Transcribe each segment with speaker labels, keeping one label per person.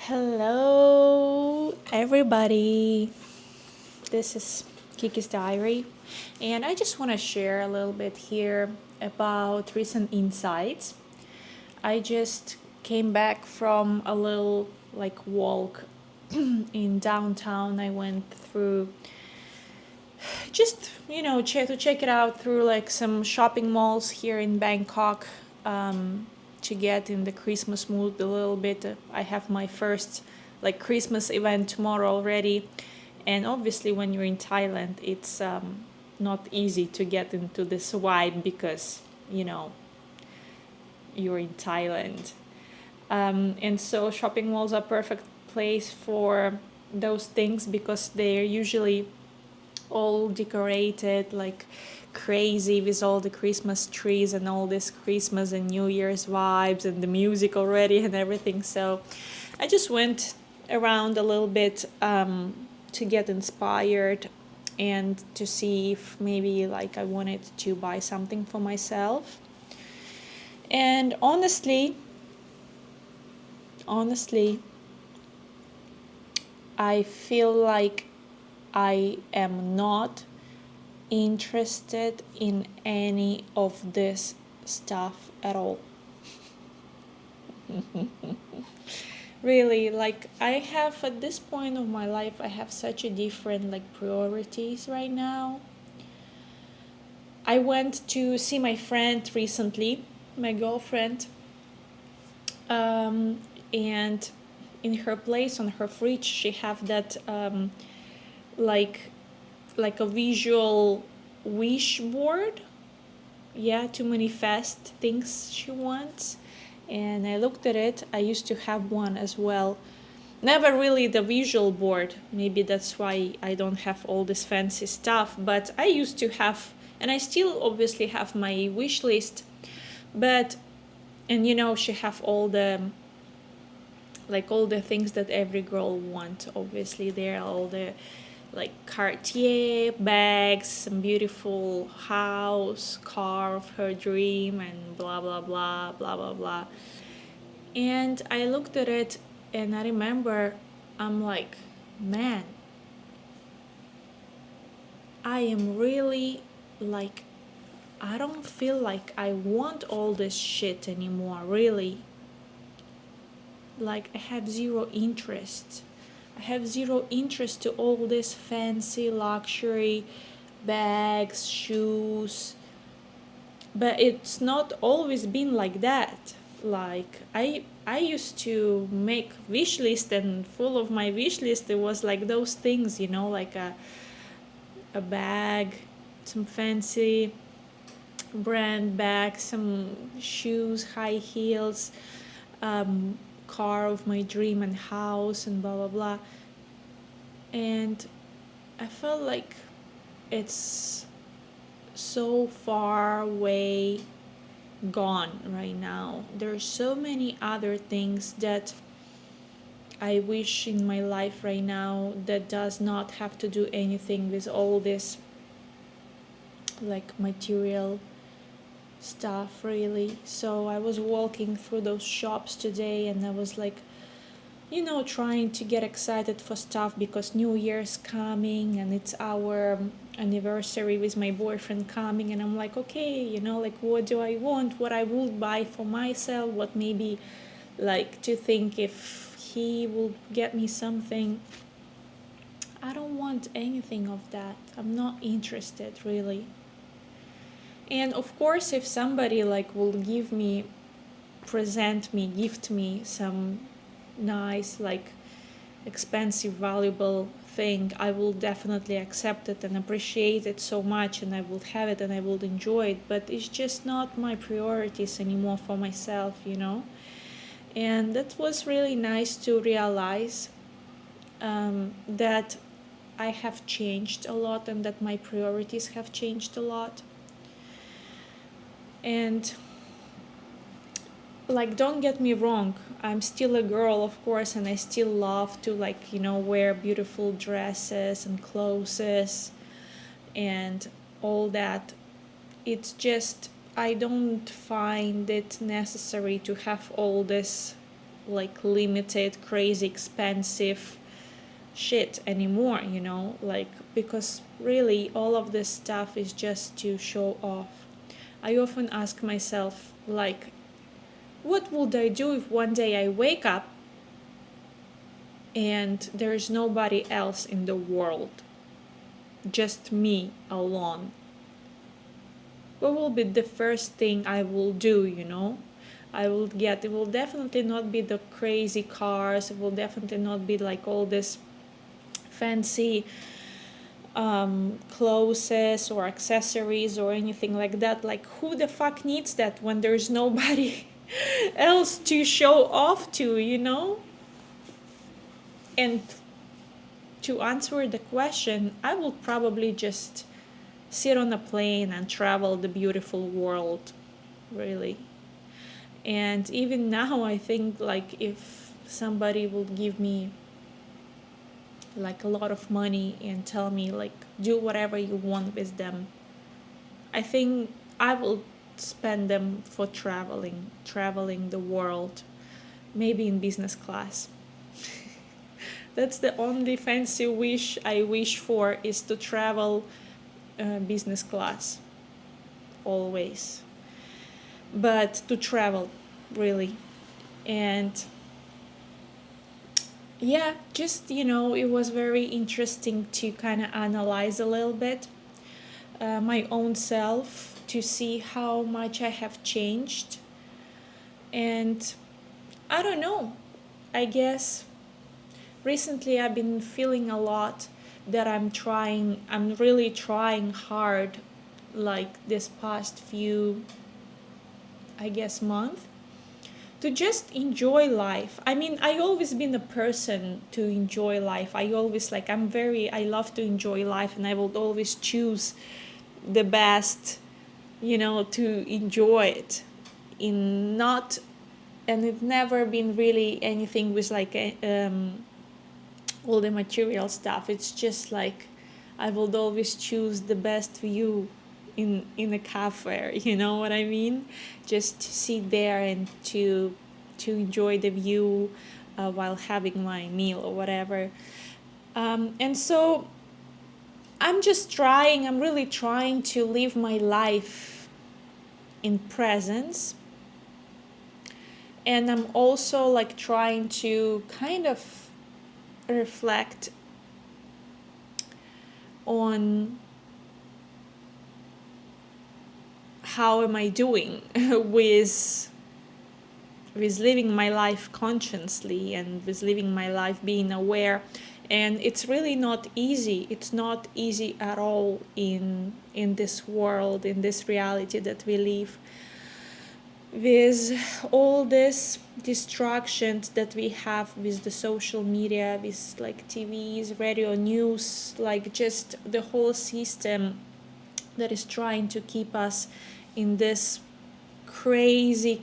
Speaker 1: Hello, everybody. This is Kiki's Diary, and I just want to share a little bit here about recent insights. I just came back from a little walk in downtown. I went through just to check it out through like some shopping malls here in Bangkok, to get in the Christmas mood a little bit. I have my first Christmas event tomorrow already, and obviously when you're in Thailand, it's not easy to get into this vibe because you know you're in Thailand. And so shopping malls are perfect place for those things because they're usually all decorated like crazy with all the Christmas trees and all this Christmas and New Year's vibes and the music already and everything. So I just went around a little bit, to get inspired and to see if maybe I wanted to buy something for myself. And honestly, I feel like I am not interested in any of this stuff at all. Really, I have at this point of my life, I have such a different priorities right now. I went to see my friend recently, my girlfriend, and in her place on her fridge she have that like a visual wish board, yeah, to manifest things she wants. And I looked at it. I used to have one as well. Never really the visual board. Maybe that's why I don't have all this fancy stuff. But I used to have, and I still obviously have my wish list. But, and she have all the things that every girl wants. Obviously, there are all the Cartier bags, some beautiful house, car of her dream, and blah blah blah blah blah blah. And I looked at it, and I remember, I'm like, man, I am really I don't feel like I want all this shit anymore, really. I have zero interest. I have zero interest to all this fancy luxury bags, shoes. But it's not always been like that. I used to make wish list, and full of my wish list it was those things, like a bag, some fancy brand bag, some shoes, high heels, car of my dream and house and blah blah blah. And I felt like it's so far away gone right now. There's so many other things that I wish in my life right now that does not have to do anything with all this material stuff, really. So I was walking through those shops today, and I was trying to get excited for stuff because New Year's coming and it's our anniversary with my boyfriend coming. And I'm like, okay, what do I want? What I would buy for myself? What maybe to think if he will get me something. I don't want anything of that. I'm not interested, really. And of course, if somebody will gift me some nice expensive valuable thing, I will definitely accept it and appreciate it so much, and I will have it and I will enjoy it. But it's just not my priorities anymore for myself. And that was really nice to realize, that I have changed a lot and that my priorities have changed a lot. And don't get me wrong, I'm still a girl, of course, and I still love to wear beautiful dresses and clothes and all that. It's just I don't find it necessary to have all this like limited, crazy, expensive shit anymore, like, because really all of this stuff is just to show off. I often ask myself, like, what would I do if one day I wake up and there's nobody else in the world, just me alone? What will be the first thing I will do? It will definitely not be the crazy cars, it will definitely not be like all this fancy clothes or accessories or anything like that. Like, who the fuck needs that when there's nobody else to show off to? And to answer the question, I will probably just sit on a plane and travel the beautiful world, really. And even now, I think, like, if somebody will give me like a lot of money and tell me, like, do whatever you want with them, I think I will spend them for traveling the world, maybe in business class. That's the only fancy wish I wish for, is to travel business class, always. But to travel, really. And yeah, just, it was very interesting to kind of analyze a little bit my own self, to see how much I have changed. And I don't know, I guess recently I've been feeling a lot that I'm really trying hard, like this past few, I guess, month, to just enjoy life. I mean, I always been a person to enjoy life. I love to enjoy life, and I will always choose the best, to enjoy it. In not And it's never been really anything with like all the material stuff. It's just like I would always choose the best view in a cafe. You know what I mean? Just to sit there and to enjoy the view while having my meal or whatever. And so I'm really trying to live my life in presence. And I'm also like trying to kind of reflect on how am I doing with living my life consciously, and with living my life being aware. And it's really not easy. It's not easy at all in this world, in this reality that we live, with all this distractions that we have with the social media, with like TVs, radio, news, like just the whole system that is trying to keep us in this crazy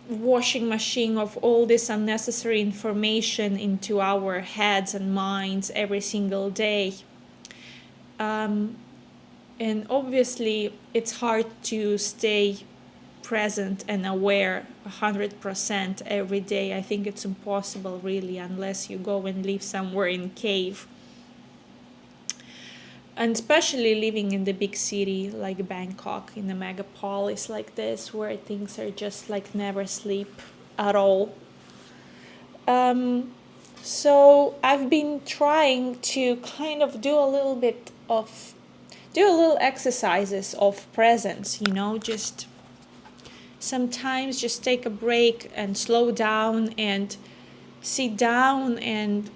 Speaker 1: washing machine of all this unnecessary information into our heads and minds every single day. And obviously, it's hard to stay present and aware 100% every day. I think it's impossible, really, unless you go and live somewhere in a cave. And especially living in the big city like Bangkok, in a megapolis like this, where things are just like never sleep at all. So I've been trying to kind of do a little exercises of presence, just sometimes just take a break and slow down and sit down and,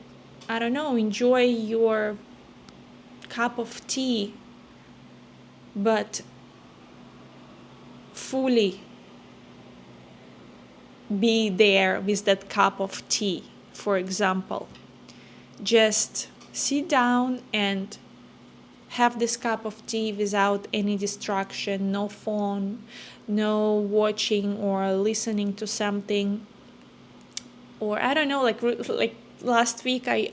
Speaker 1: I don't know, enjoy your cup of tea, but fully be there with that cup of tea. For example, just sit down and have this cup of tea without any distraction, no phone, no watching or listening to something. Or I don't know, like last week I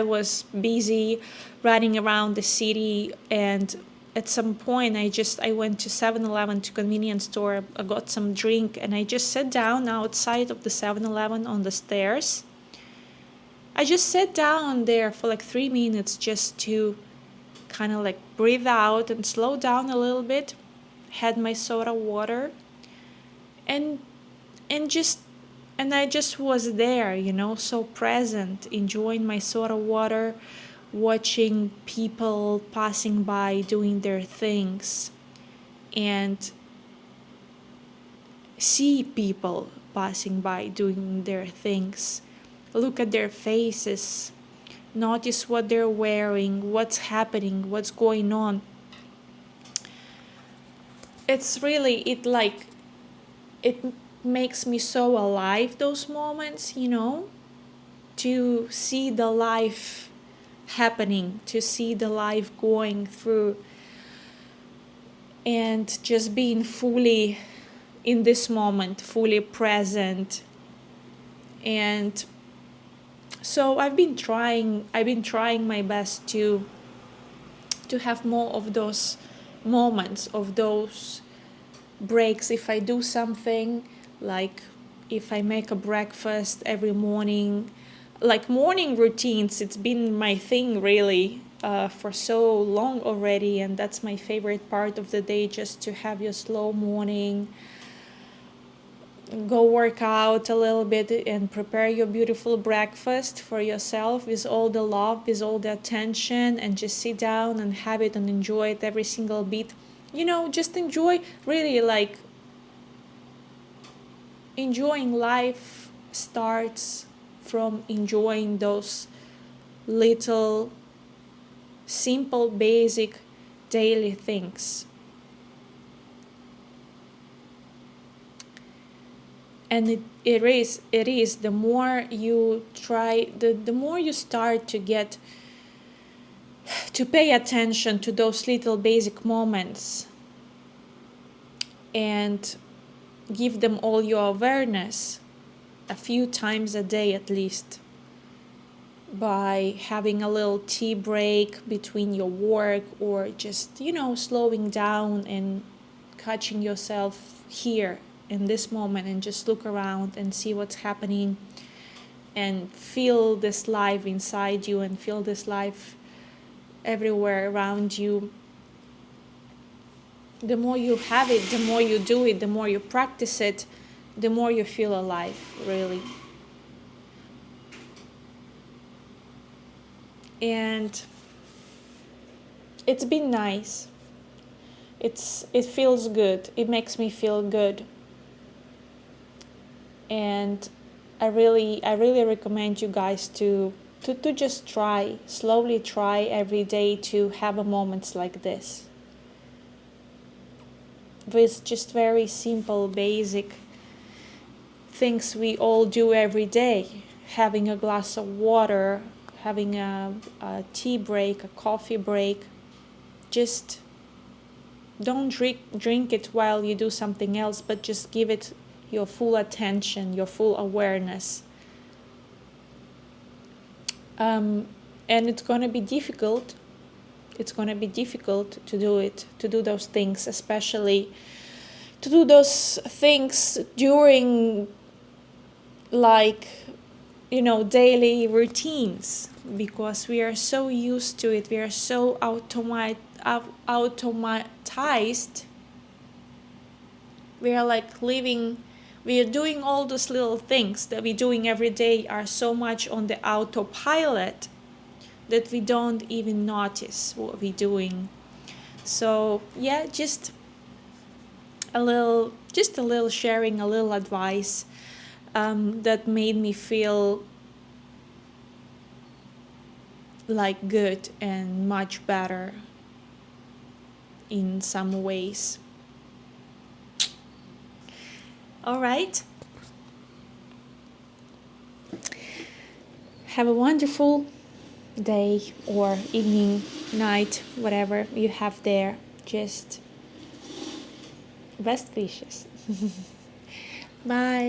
Speaker 1: was busy running around the city and at some point I went to 7-Eleven, to convenience store. I got some drink, and I just sat down outside of the 7-Eleven on the stairs. I just sat down there for like 3 minutes just to kind of like breathe out and slow down a little bit. Had my soda water, and and just and I just was there, so present, enjoying my soda water, watching people passing by doing their things, and see people passing by doing their things. Look at their faces, notice what they're wearing, what's happening, what's going on. It's really, it makes me so alive, those moments, to see the life happening, to see the life going through, and just being fully in this moment, fully present. And so I've been trying my best to have more of those moments, of those breaks. If I do something, like if I make a breakfast every morning, like morning routines, it's been my thing really for so long already, and that's my favorite part of the day, just to have your slow morning, go work out a little bit and prepare your beautiful breakfast for yourself with all the love, with all the attention, and just sit down and have it and enjoy it, every single bit. Just enjoy, really, like enjoying life starts from enjoying those little simple, basic daily things. And it is the more you try, the more you start to get to pay attention to those little basic moments and give them all your awareness a few times a day at least, by having a little tea break between your work, or just slowing down and catching yourself here in this moment, and just look around and see what's happening, and feel this life inside you, and feel this life everywhere around you. The more you have it, the more you do it, the more you practice it, the more you feel alive, really. And it's been nice. It feels good. It makes me feel good. And I really recommend you guys to just slowly try every day to have a moments like this, with just very simple, basic things we all do every day. Having a glass of water, having a tea break, a coffee break. Just don't drink it while you do something else, but just give it your full attention, your full awareness. And it's going to be difficult. It's going to be difficult to do it, to do those things, especially to do those things during daily routines, because we are so used to it. We are so automatized. We are like living, we are doing all those little things that we're doing every day are so much on the autopilot that we don't even notice what we're doing. So yeah, just a little sharing, a little advice that made me feel like good and much better in some ways. All right. Have a wonderful day or evening, night, whatever you have there. Just best wishes. Bye.